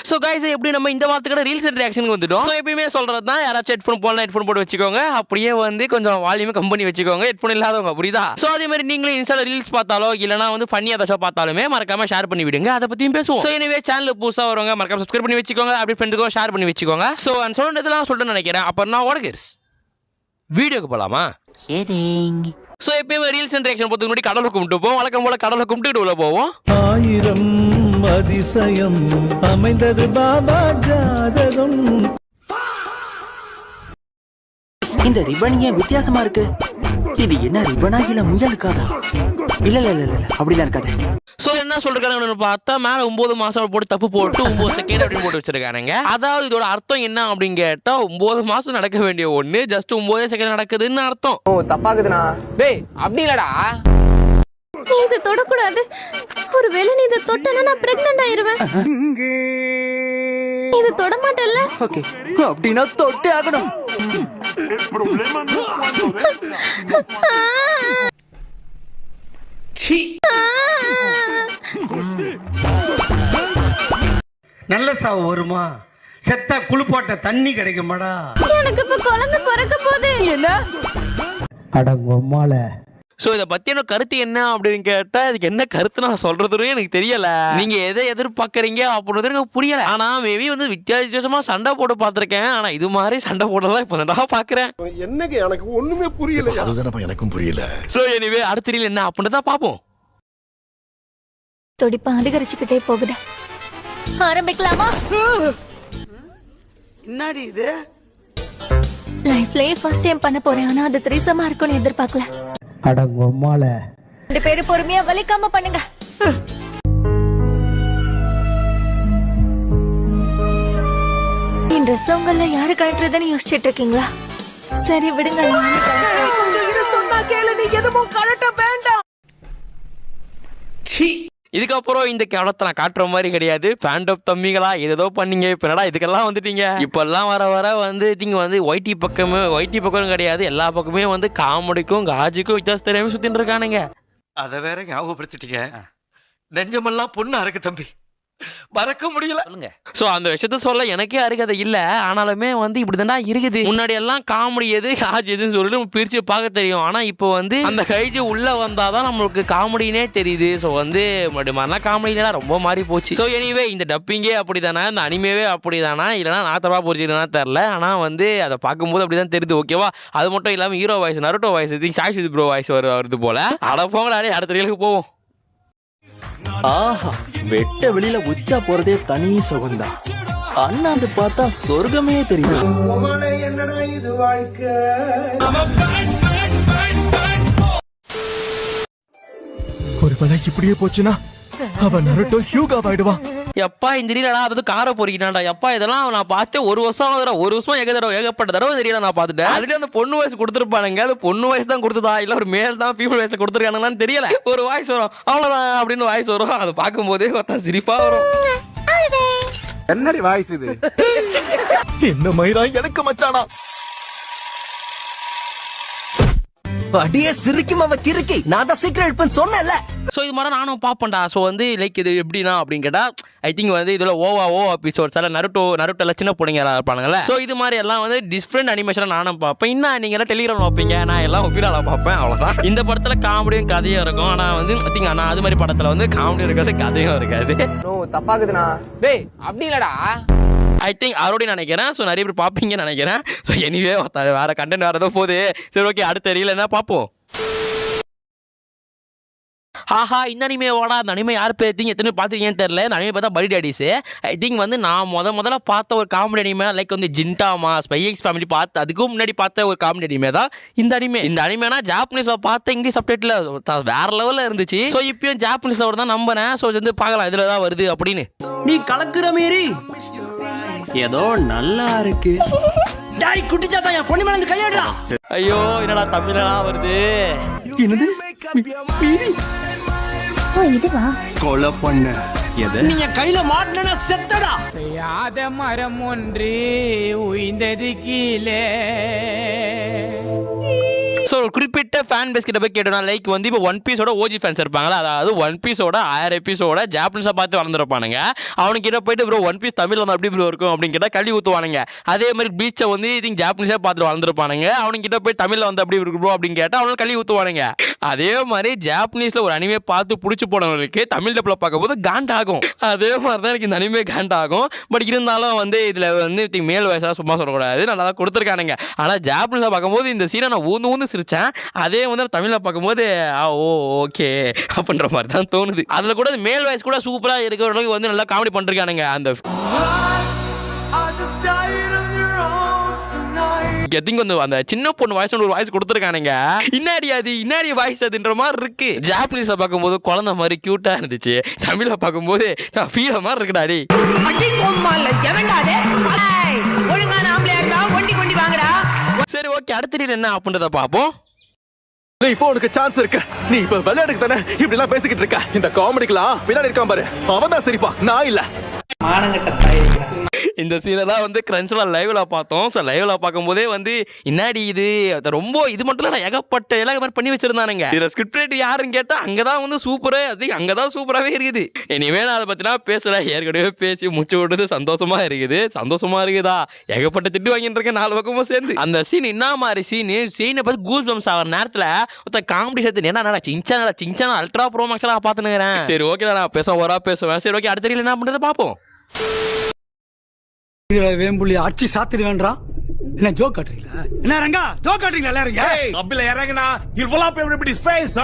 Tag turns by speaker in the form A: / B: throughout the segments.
A: So guys எப்படி நம்ம இந்த வாரத்துக்கு ரீல்ஸ் அண்ட் ரியாக்ஷனுக்கு வந்துட்டோம். ஸோ எப்பயுமே சொல்றது தான், யாராச்சும் ஹெட்ஃபோன் போடலாம் ஹெட்ஃபோன் போட்டு வச்சுக்கோங்க, அப்படியே வந்து கொஞ்சம் வால்யூம் கம்பெனி வச்சுக்கோங்க, ஹெட்ஃபோன் இல்லாதவங்க, புரியுதா? ஸோ அதே மாதிரி நீங்களும் இன்ஸ்டால ரீல்ஸ் பார்த்தாலோ இல்லைனா வந்து ஃபன்னி ஏதாச்சும் பார்த்தாலுமே மறக்காம ஷேர் பண்ணி விடுங்க, அதை பற்றியும் பேசுவோம். ஸோ எனவே சேனல் புதுசாக வரவங்க மறக்காம சப்ஸ்கிரைப் பண்ணி வச்சுக்கோங்க, அப்படி ஃப்ரெண்டுக்கும் ஷேர் பண்ணி வச்சுக்கோங்க. ஸோ சொல்றதுலாம் சொல்லிட்டு நினைக்கிறேன். அப்புறம் நான் ஓடகர்ஸ் வீடியோக்கு போகலாமா? ஸோ எப்பயுமே ரீல்ஸ் அண்ட் ரியாக்ஷன் போகிறதுக்கு முன்னாடி கடலை கும்பிட்டு போவோம். வழக்கம் போல கடலை கும்பிட்டு உள்ள போவோம்.
B: ஆயிரம் அதிசயம் அமைந்தது பாபா ஜாதகம்.
C: இந்த ரிபன் ஏன் வித்தியாசமா இருக்கு? இது என்ன ரிபனா இல்ல முயலுக்காதா? இல்ல இல்ல இல்ல அப்படிலாம் இருக்காது.
A: ஸோ என்ன சொல்றாங்கன்னு பார்த்தா மேலே 9 மாசம் போட்டு தப்பு போட்டு 9 செகண்ட் அப்படின்னு போட்டு வச்சிருக்கானுங்க. அதாவது இதோட அர்த்தம் என்ன அப்படின்னு கேட்டா 9 மாசம் நடக்க வேண்டிய ஒண்ணு ஜஸ்ட் 9 செகண்ட் நடக்குதுன்னு அர்த்தம்.
D: ஓ தப்பாக்குதுண்ணா.
E: டேய் அப்படி இல்லடா,
F: நீ இதை தொடக்கூடாது. ஒருவேளை நீ இதை தொட்டனா நான் பிரெக்னன்ட் ஆயிருவேன். இதை தொட மாட்டல்ல?
C: ஓகே, அப்படினா தொட்டே ஆகணும்.
G: நல்ல சாவு வருமா? செத்தா குளிப்பாட்ட தண்ணி கிடைக்குமாடா?
F: எனக்கு இப்ப குழந்தை பிறக்க போகுது.
C: என்ன
B: அடங்கம்மால.
A: ஸோ இதை பற்றியான கருத்து என்ன அப்படின்னு கேட்டால் இதுக்கு என்ன கருத்து நான் சொல்கிறதுன்னு எனக்கு தெரியலை. நீங்கள் எதை எதிர்பார்க்குறீங்க அப்படின்றது எனக்கு புரியலை. ஆனால் மேபி வந்து வித்தியாசமாக சண்டை போட்டு பார்த்துருக்கேன். ஆனால் இது மாதிரி சண்டை போட்டதான் இப்போ நான் பார்க்குறேன்.
H: என்னங்க எனக்கு ஒன்றுமே புரியல. அதுதானப்பா எனக்கும் புரியல.
A: ஸோ எனிவே அடுத்த ரீல் என்ன அப்படின்றத பார்ப்போம்.
F: துடிப்பு அதிகரிச்சுக்கிட்டே போகுது. ஆரம்பிக்கலாமா?
D: என்னடி இது?
F: லைஃப்லயே ஃபர்ஸ்ட் டைம் பண்ண போறேன். ஆனா அது த்ரீசமா இருக்கும்னு எதிர்பார்க்கல.
B: அடங்கம்மால.
F: 2 பேரும் பொறுமையா வலிக்காம பண்ணுங்க. இந்த ட்ரெஸ் உங்கள யாரு கழட்டுறதுன்னு யோசிச்சுட்டு இருக்கீங்களா? சரி விடுங்க, நானே கழட்டுறேன்.
C: கொஞ்சம் இரு, சொன்னா கேளு. நீ எதுவும் கழட்ட வேண்டாம்.
A: இதுக்கப்புறம் இந்த கேவலத்தை நான் காட்டுற மாதிரி கிடையாது. ஃபேண்டப் தம்பிகளா ஏதோ பண்ணீங்க, இப்போ என்னடா இதுக்கெல்லாம் வந்துட்டீங்க. இப்பெல்லாம் வர வர வந்து நீங்க வந்து ஒயிட்டி பக்கம் கிடையாது, எல்லா பக்கமே வந்து காமெடிக்கும் காஜுக்கும் வித்தியாசம் தெரியாம சுத்தின்னு இருக்கானுங்க.
H: அதை வேற ஞாபகப்படுத்திட்டீங்க. நெஞ்சமெல்லாம் பொண்ணு அறக்கு தம்பி, மறக்க முடியல.
A: ஸோ அந்த விஷயத்த சொல்ல எனக்கே அருகதை இல்லை. ஆனாலுமே வந்து இப்படி தாண்டா இருக்குது. முன்னாடி எல்லாம் காமெடி எது காஜ் எதுன்னு சொல்லிட்டு நம்ம பிரித்து பார்க்க தெரியும். ஆனால் இப்போ வந்து அந்த கைஜு உள்ளே வந்தால் தான் நம்மளுக்கு காமெடினே தெரியுது. ஸோ வந்து முன்னாடி மாதிரிலாம் காமெடிலாம் ரொம்ப மாறி போச்சு. ஸோ எனிவே இந்த டப்பிங்கே அப்படி தானே, இந்த அனிமேவே அப்படி தானா, இல்லைனா நான் தப்பா போச்சுன்னா தெரில. ஆனால் வந்து அதை பார்க்கும்போது அப்படி தான் தெரியுது. ஓகேவா? அது மட்டும் இல்லாமல் ஹீரோ வாய்ஸ், நருட்டோ வாய்ஸ், சாய்ஷி ப்ரோ வாய்ஸ் வருது போல. அட போங்களாடே, அடுத்த ரீலுக்கு போவோம்.
C: ஆஹா, வெட்ட வெளியில உச்சா போறதே தனி சுகந்தா. அண்ணாந்து பார்த்தா சொர்க்கமே தெரியுது.
G: என்னடா இது வாழ்க்கை?
B: ஒருவேளை இப்படியே போச்சுன்னா அவன் நருட்டோ ஹியூகா ஆயிடுவான்.
A: எப்பா இந்த தெரியலடா, அது காரை பொறிக்கிட்டான்டா. எப்பா இதெல்லாம் நான் பார்த்தேன் 1 வருஷம் ஏகப்பட்ட தடவை தெரியல நான் பார்த்துட்டேன். அதுலேயே அந்த பொண்ணு வயசு கொடுத்துருப்பானுங்க. அது பொண்ணு வயசு தான் கொடுத்ததா இல்லை ஒரு மேல் தான் ஃபீமேல் வயசு கொடுத்துருக்கானுங்களான்னு தெரியல. ஒரு வாய்ஸ் வரும், அவ்வளோதான் அப்படின்னு வாய்ஸ் வரும். அதை பார்க்கும்போதே ஒருத்தன் சிரிப்பா வரும்.
D: என்னடி வாய்ஸ் இது?
B: என்ன மயிரா எனக்கு மச்சானா.
C: அடியே சிரிக்கும் அவ கிறுக்கி. நான் தான் சீக்கிரம் எடுப்பேன்னு சொன்னேன்ல.
A: ஸோ இது மாதிரி நானும் பார்ப்பேன்டா. ஸோ வந்து லைக் இது எப்படின்னா அப்படின்னு கேட்டால் ஐ திங்க் வந்து இதில் ஓ எபிசோட்ஸ் எல்லாம் நருட்டோலாம் சின்ன பிள்ளைங்க இருப்பானுங்கல்ல. ஸோ இது மாதிரி எல்லாம் வந்து டிஃப்ரெண்ட் அனிமேஷனாக நானும் பார்ப்பேன். இன்னும் நீங்கள் எல்லாம் டெலிகிராம் பார்ப்பீங்க, நான் எல்லாம் ஒப்பிலால பார்ப்பேன், அவ்வளோதான். இந்த படத்தில் காமெடியும் கதையும் இருக்கும். ஆனால் வந்து ஐ திங்க் ஆனால் அது மாதிரி படத்தில் வந்து காமெடியும் இருக்காது கதையும் இருக்காது.
D: ஓ தப்பாக்குதுண்ணா.
E: டேய் அப்படி இல்லடா,
A: ஐ திங்க் அவரோட நினைக்கிறேன். ஸோ நிறைய பேர் பார்ப்பீங்கன்னு நினைக்கிறேன். ஸோ எனிவே வேற கண்டென்ட் வேறு ஏதோ போகுது. சரி ஓகே, அடுத்த ரீல் என்ன பார்ப்போம். ஆஹா, இந்த அனிமேவோட அந்த அனிமே யார் பேர்த்திங்க எத்தனை பார்த்துருக்கீங்கன்னு தெரியல. இந்த அனிமே பார்த்தா படி டேடிஸு. ஐ திங்க் வந்து நான் முதல்ல பார்த்த ஒரு காமெடி அனிமே லைக் வந்து ஜின்டாமா ஸ்பை எக்ஸ் ஃபேமிலி பார்த்து அதுக்கும் முன்னாடி பார்த்த ஒரு காமெடி அனிமே தான் இந்த அனிமே. இந்த அனிமேனா ஜாப்பனீஸில் பார்த்த இங்கிலீஷ் சப்டைட்டில் வேற லெவலில் இருந்துச்சு. ஸோ இப்பயும் ஜாப்பனீஸில் தான் நம்பினேன். ஸோ வந்து பார்க்கலாம் இதில் தான் வருது அப்படின்னு.
C: நீ கலக்குற மாரி ஏதோ நல்லா இருக்கு. டாய் குட்டிச்சாத்தா, என் பொண்ணு மேல கையாடுடா.
A: ஐயோ என்னடா தமிழனா வருது.
C: என்னது
F: இதுவா?
C: கொலை பண்ண நீ என் கையில மாட்டினா செத்தடா.
E: செய்யாத மரம் ஒன்று உய்ந்தது கீழே.
A: ஸோ ஒரு குறிப்பிட்ட ஃபேன் பேஸ் கிட்ட போய் கேட்டோம்னா லைக் வந்து இப்போ ஒன் பீஸோட ஓஜி ஃபேன்ஸ் இருப்பாங்களா, அதாவது ஒன் பீஸோட 1000 எபிசோட ஜாப்பனீஸா பார்த்து வளர்ந்துருப்பானுங்க. அவனுக்கு கிட்ட போயிட்டு ப்ரோ ஒன் பீஸ் தமிழ்ல வந்து அப்படி ப்ரோ இருக்கும் அப்படின்னு கேட்டால் கல்வி ஊற்றுவானுங்க. அதே மாதிரி பீச்சை வந்து இதுங்க ஜாப்பனீஸாக பார்த்துட்டு வளர்ந்துருப்பானுங்க. அவனுக்கு கிட்ட போய் தமிழ்ல வந்து அப்படி இருக்கு ப்ரோ அப்படின்னு கேட்டால் அவனுக்கு கல்வி ஊற்றுவானுங்க. அதே மாதிரி ஜாப்பனீஸ்ல ஒரு அனிமே பார்த்து பிடிச்சி போனவங்களுக்கு தமிழ் டப்ல பார்க்கும்போது காண்டாகும். அதே மாதிரி தான் எனக்கு இந்த அனிமே காண்டாகும். பட் இருந்தாலும் வந்து இதில் வந்து மேல் வயசாக சும்மா சொல்லக்கூடாது, நல்லா தான் கொடுத்துருக்கானுங்க. ஆனால் ஜாப்பனீஸில் பார்க்கும்போது இந்த சீனை நான் ஊந்து சிரித்தேன். அதே வந்து தமிழில் பார்க்கும்போது ஓகே அப்படின்ற மாதிரி தான் தோணுது. அதில் கூட மேல் வயசு கூட சூப்பராக இருக்கிறவங்களுக்கு வந்து நல்லா காமெடி பண்ணிருக்கானுங்க. அந்த அந்த சின்ன பொண்ணு வாய்ஸ் ஒரு வாய்ஸ் கொடுத்துருக்கானுங்க. இன்னாடி வாய்ஸ் அதுன்ற மாதிரி இருக்கு. ஜாப்பனீஸ்ல பார்க்கும்போது குழந்தை மாதிரி கியூட்டா இருந்துச்சு, தமிழ்ல பார்க்கும்போது ஃபீல் மாதிரி இருக்குடாடி. சரி ஓகே, அடுத்த என்ன அப்படின்றத பார்ப்போம்.
B: இப்போ உனக்கு சான்ஸ் இருக்கு. நீ இப்ப விளையாடுக்கு தானே இப்படி எல்லாம் பேசிக்கிட்டு இருக்க. இந்த காமெடிக்கெல்லாம் பின்னாடி இருக்கான் பாரு, அவன் தான் சிரிப்பா, நான் இல்ல.
A: இந்த சீனை தான் வந்து கிரன்ச்ல லைவ்ல பார்த்தோம். ஸோ லைவ்ல பார்க்கும்போதே வந்து இன்னாடி இது ரொம்ப இது மட்டும் இல்லை, ஏகப்பட்ட எல்லாம் மாதிரி பண்ணி வச்சிருந்தானுங்க. இதில் ஸ்கிரிப்ட் ரைட்டர் யாருன்னு கேட்டால் அங்கே தான் வந்து சூப்பரே, அது அங்கே தான் சூப்பராகவே இருக்குது. இனிமே நான் அதை பற்றினா பேசல, ஏற்கனவே பேசி முச்சு விட்டது சந்தோஷமா இருக்குதா, ஏகப்பட்ட திட்டு வாங்கிட்டு இருக்கேன் 4 பக்கமும் சேர்ந்து. அந்த சீன் என்ன மாதிரி சீனை பார்த்து கூஸ் பம்ஸ் ஆகிற நேரத்தில் ஒருத்தர் காமெடி சேர்த்து என்ன சிங்சானா அல்ட்ரா ப்ரோ மேக்ஸ்லாம் பார்த்துனுங்கிறேன். சரி ஓகே, நான் பேசுவேன். சரி ஓகே, அடுத்த என்ன பண்ணுறது பார்ப்போம்.
I: வேம்புள்ளி அடிச்சு சாத்திடு வேண்டாம். என்ன ஜோக் காட்டுறீங்களா? என்ன ரங்கா ஜோக் காட்டுறீங்களா? எல்லாரும்
B: அப்படில இறங்குனா இவ்வளவு everybody's face.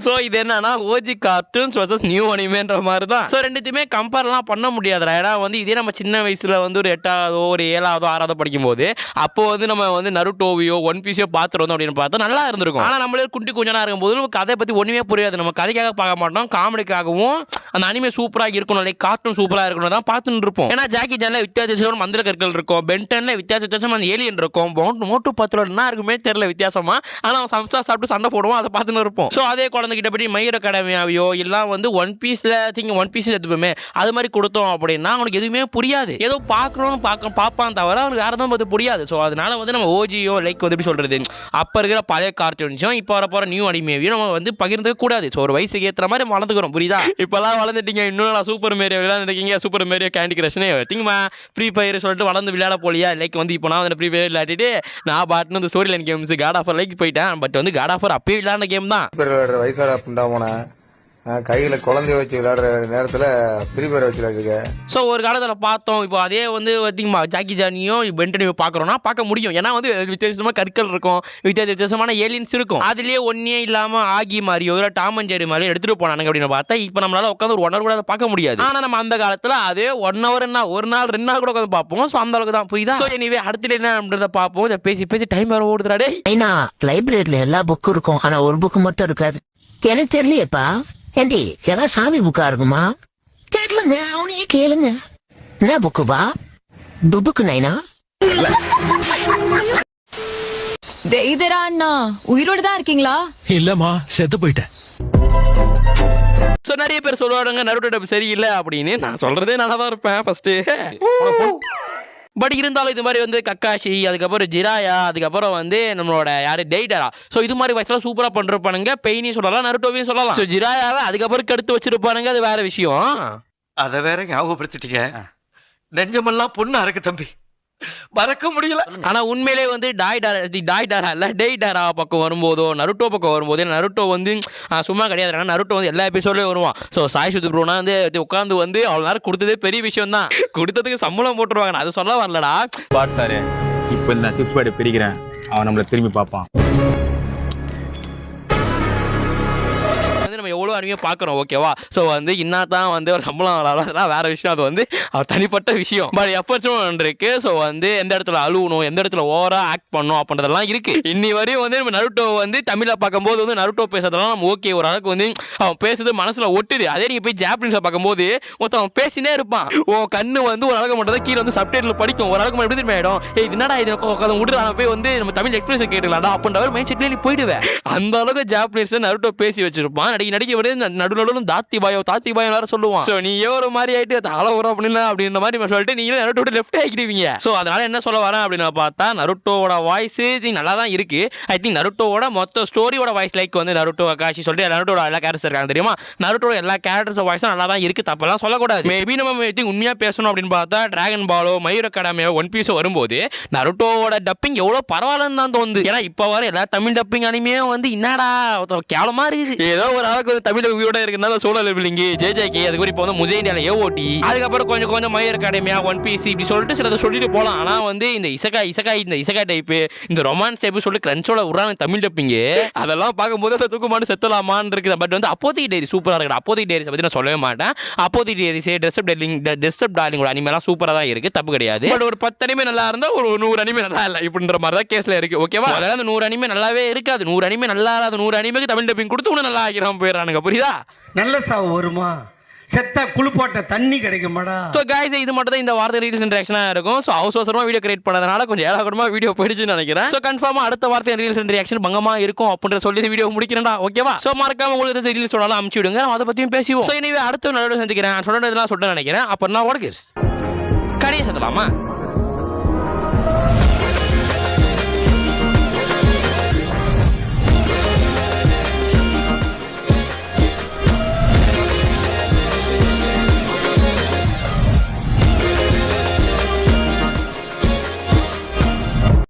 A: ஸோ இது என்னன்னா ஓஜி கார்ட்டூன்ஸ் வர்சஸ் நியூ அனிமேன்ற மாதிரி தான். ஸோ ரெண்டுத்தையுமே கம்பேர்லாம் பண்ண முடியாதுடா. ஏன்னா வந்து இதே நம்ம சின்ன வயசில் வந்து ஒரு 8ஆவதோ ஒரு 7ஆவதோ 6ஆவதோ படிக்கும்போது அப்போ வந்து நம்ம வந்து நருட்டோவியோ ஒன் பீஸோ பார்த்துட்டு வந்தோம் அப்படின்னு பார்த்தா நல்லா இருந்திருக்கும். ஆனால் நம்மளே குட்டி கொஞ்சம் இருக்கும்போது கதை பற்றி ஒன்றுமே புரியாது. நம்ம கதைக்காக பார்க்க மாட்டோம், காமெடிக்காகவும் அந்த அனிமே சூப்பராக இருக்கணும், லைக் கார்ட்டூன் சூப்பராக இருக்கணும் தான் பார்த்துட்டு இருப்போம். ஏன்னா ஜாக்கி ஜானில் வித்தியாசமான மந்திர கற்கள் இருக்கும், பென்டனில் வித்தியாசமான ஏலியன் இருக்கும், மோட்டு 10 என்ன இருக்குமே தெரியல வித்தியாசமா. ஆனால் அவன் சம்சா சாப்பிட்டு சண்டை போடுவோம், அதை பார்த்துன்னு இருப்போம். ஸோ அதே குழந்தைகிட்ட படி மயிர் அகாடமியாவையோ எல்லாம் வந்து ஒன் பீஸில் எடுத்துப்போமே அது மாதிரி கொடுத்தோம் அப்படின்னா அவனுக்கு எதுவுமே புரியாது. ஏதோ பார்க்கணும்னு பார்ப்பான் தவிர அவனுக்கு யாரும் பார்த்து புரியாது. ஸோ அதனால வந்து நம்ம ஓஜியோ லைக் வந்து எப்படி சொல்கிறது, அப்போ இருக்கிற பழைய கார்ட்டூன்ஸும் இப்போ வர போகிற நியூ அனிமேவையும் நம்ம வந்து பகிர்ந்துக்க கூடாது. ஸோ ஒரு வயசுக்கு ஏற்ற மாதிரி வளர்ந்துக்கிறோம், புரியுதா? இப்போலாம் வளர்ந்துட்டீங்க, இன்னும் நான் சூப்பர் மேரியோ விளையாண்டுருக்கீங்க, சூப்பர் மேரியோ கேண்டி கிரஷ்னே திங்கமா ஃப்ரீ ஃபயர் சொல்லிட்டு வளர்ந்து விளையாட போலியா. லைக் வந்து இப்போ நான் வந்து ஃப்ரீ ஃபயர் விளையாடிட்டு நான் பாட்டுன்னு வந்து story line games God of War like போயிட்டேன். பட் வந்து காட் ஆஃபர் அப்பயே விளையாட கேம் தான்.
D: வயசாக போனேன், கையில குழந்தைய வச்சு விளையாடுற நேரத்துல ஃப்ரீ ஃபயர் வச்சு விளையாடுங்க.
A: ஸோ ஒரு காலத்தில் பார்த்தோம். இப்போ அதே வந்து ஜாக்கி ஜானியும் பென்டனையும் பார்க்குறோன்னா பார்க்க முடியும். ஏன்னா வந்து வித்தியாசமாக கற்கள் இருக்கும், வித்தியாசமான ஏலியன்ஸ் இருக்கும். அதுலேயே ஒன்றே இல்லாமல் ஆகி மாதிரியோ இல்லை டாம் அண்ட் ஜெர்ரி மாதிரியோ எடுத்துகிட்டு போனாங்க அப்படின்னு பார்த்தா இப்போ நம்மளால உட்காந்து ஒரு 1 hour கூட அதை பார்க்க முடியாது. ஆனால் நம்ம அந்த காலத்தில் அதே 1 hour என்ன ஒரு நாள் 2 நாள் கூட உட்காந்து பார்ப்போம். ஸோ அந்த அளவுக்கு தான், புரியுதா? ஸோ எனிவே அடுத்த என்னன்றதை பார்ப்போம். இதை பேசி டைம் வேறு ஓடுதுறாடே.
J: ஏன்னா லைப்ரரியில எல்லா புக்கும் இருக்கும், ஆனால் ஒரு புக்கு மட்டும் இருக்காது. எனக்கு தெரியலையப்பா. ஏண்டி ஏதாவது சாமி புக்கா இருக்குமா? தெரியலங்க, அவனையே கேளுங்க. என்ன புக்குப்பா? புக்கு நைனா?
F: இதரா அண்ணா உயிரோட தான் இருக்கீங்களா?
B: இல்லம்மா, செத்து போயிட்டேன்.
A: ஸோ நிறைய பேர் சொல்லுவாங்க நருட்டோ டப் சரியில்லை அப்படின்னு. நான் சொல்றதே நல்லா தான் இருப்பேன் ஃபர்ஸ்ட். பட் இருந்தாலும் இது மாதிரி வந்து கக்காஷி, அதுக்கப்புறம் ஜிராயா, அதுக்கப்புறம் வந்து நம்மளோட யாரு டெய்டரா. ஸோ இது மாதிரி வயசுலாம் சூப்பராக பண்ணிருப்பானுங்க. பெயினி சொல்லலாம், நருட்டோவையும் சொல்லலாம். ஸோ ஜிராயாவை அதுக்கப்புறம் கெடுத்து வச்சிருப்பானுங்க, அது வேற விஷயம்.
H: அதை வேற ஞாபகப்படுத்திட்டீங்க. நெஞ்சமெல்லாம் பொண்ணு அறக்கு தம்பி, மறக்க முடியல.
A: ஆனா உண்மையிலே வந்து டாய்டாரா இல்ல டெய்டாரா பக்கம் வரும்போதோ நருட்டோ பக்கம் வரும்போது நருட்டோ வந்து சும்மா கிடையாது. நருட்டோ வந்து எல்லா எபிசோட்லயும் வருவான். ஸோ சாய் சுத்து ப்ரோனா வந்து உட்காந்து வந்து அவ்வளோ நேரம் கொடுத்ததே பெரிய விஷயம் தான். கொடுத்ததுக்கு சம்பளம் போட்டுருவாங்க, அது சொல்ல வரலடா.
K: பார் சார், இப்போ இந்த சிக்ஸ் பேட் பிரிக்கிறேன், அவன் நம்மளை திரும்பி பார்ப்பான்.
A: நம்ம எவ்வளோ அருமையாக பார்க்குறோம், ஓகேவா? ஸோ வந்து இன்னதான் வந்து ஒரு சம்பளம் அதெல்லாம் வேற விஷயம், அது வந்து அவர் தனிப்பட்ட விஷயம். பட் எஃபர்ட்ஸும் இருக்கு. ஸோ வந்து எந்த இடத்துல அழுவணும், எந்த இடத்துல ஓவரா ஆக்ட் பண்ணணும் அப்படின்றதெல்லாம் இருக்கு. இன்னி வரையும் வந்து நம்ம நருட்டோ வந்து தமிழில் பார்க்கும்போது வந்து நருட்டோ பேசுறதெல்லாம் நம்ம ஓகே, ஒரு அளவுக்கு வந்து அவன் பேசுறது மனசுல ஒட்டுது. அதே நீங்க போய் ஜாப்பனீஸை பார்க்கும்போது அவன் பேசினே இருப்பான். உன் கண்ணு வந்து ஒரு அளவுக்கு மட்டும் தான் கீழே வந்து சப்டைட்டில் படிக்கும், ஒரு அளவுக்கு எப்படி திரும்ப ஆயிடும். இது என்னடா இது விடுறா, போய் வந்து நம்ம தமிழ் எக்ஸ்பிரஷன் கேட்டுக்கலாம்டா அப்படின்ற ஒரு மைண்ட் செட்லேயே நீ போயிடுவேன். அந்த அளவுக்கு ஜாப்பனீஸ்ல நருட்டோ பேசி வச்சிருப்பான். நடிக்க விட நடுநடுலும் தாத்தி பாயம் வேற சொல்லுவான். ஸோ நீ ஒரு மாதிரி ஆயிட்டு தாள வரும் அப்படின்ற மாதிரி சொல்லிட்டு நீங்களே நருட்டோட லெஃப்ட் ஆகிடுவீங்க. ஸோ அதனால என்ன சொல்ல வரேன் அப்படின்னு பார்த்தா நருட்டோட வாய்ஸ் நல்லா தான் இருக்கு. ஐ திங்க் நருட்டோட மொத்த ஸ்டோரியோட வாய்ஸ் லைக் வந்து நருட்டோ அகாஷி சொல்லிட்டு நருட்டோட எல்லா கேரக்டர்ஸ் இருக்காங்க தெரியுமா. நருட்டோட எல்லா கேரக்டர்ஸ் வாய்ஸும் நல்லா தான் இருக்கு, தப்பெல்லாம் சொல்லக்கூடாது. மேபி நம்ம உண்மையா பேசணும் அப்படின்னு பார்த்தா டிராகன் பாலோ மயூர் அகாடமியோ ஒன் பீஸோ வரும்போது நருட்டோட டப்பிங் எவ்வளோ பரவாயில்லன்னு தான் தோணுது. ஏன்னா இப்போ வர எல்லா தமிழ் டப்பிங் அனிமே வந்து என்னடா கேவலமா இருக்குது. ஏதோ ஒரு அளவுக்கு வந்து தமிழ் வியூட இருக்குன்னா சோலோ லெவலிங் ஜேஜேகே அதுக்கு இப்போ வந்து முசைண்டியால ஏஓடி அதுக்கப்புறம் கொஞ்சம் மயூர் அகாடமியா ஒன் பீஸ் இப்படி சொல்லிட்டு சிலதை சொல்லிட்டு போகலாம். ஆனால் வந்து இந்த இசகா டைப்பு இந்த ரொமான்ஸ் டைப்பு சொல்லி கிரன்ச்சோட உரான தமிழ் டப்பிங்கு அதெல்லாம் பார்க்கும்போது தூக்கமாட்டு செத்தலாமான்னு இருக்குது. பட் வந்து அப்போதைக்கு டைரி சூப்பராக இருக்குது. அப்போதைக்கு டைரிஸ் பற்றி நான் சொல்லவே மாட்டேன். அப்போதைக்கு டைரிஸ் டெஸ்அப் டார்லிங்கோட அனிமெல்லாம் சூப்பராக தான் இருக்குது, தப்பு கிடையாது. பட் ஒரு 10 அனிமே நல்லா இருந்தால் ஒரு 100 அனிமே நல்லா இல்லை இப்படின்ற மாதிரி தான் கேஸில் இருக்குது. ஓகேவா? அதாவது அந்த 100 அனிமே நல்லாவே இருக்காது. 100 அனிமே நல்லா இல்லாத 100 அனிமேக்கு தமிழ் டப்பிங் கொடுத்து ஒன்று நல்லா ஆகிறான் போயிடறானுங்க. புரியுதா?
G: நல்ல சாவு வருமா? செத்தா குளிப்பாட்ட தண்ணி கிடைக்குமாடா?
A: ஸோ கைஸ் இது மட்டும் தான் இந்த வார்த்தை ரீல்ஸ் இன்ட்ராக்ஷனாக இருக்கும். ஸோ அவசரமாக வீடியோ கிரியேட் பண்ணதுனால கொஞ்சம் ஏழாகரமாக வீடியோ போயிடுச்சுன்னு நினைக்கிறேன். ஸோ கன்ஃபார்மாக அடுத்த வார்த்தை ரீல்ஸ் ரியாக்ஷன் பங்கமா இருக்கும் அப்படின்ற சொல்லி வீடியோ முடிக்கிறேன்டா. ஓகேவா? ஸோ மறக்காம உங்களுக்கு ரீல்ஸ் சொல்லலாம் அமுச்சு விடுங்க, அதை பற்றியும் பேசுவோம். ஸோ இனிமே அடுத்த நல்ல சந்திக்கிறேன் சொல்றதெல்லாம் சொல்ல நினைக்கிறேன். அப்போ நான் கடையை சத்தலாமா?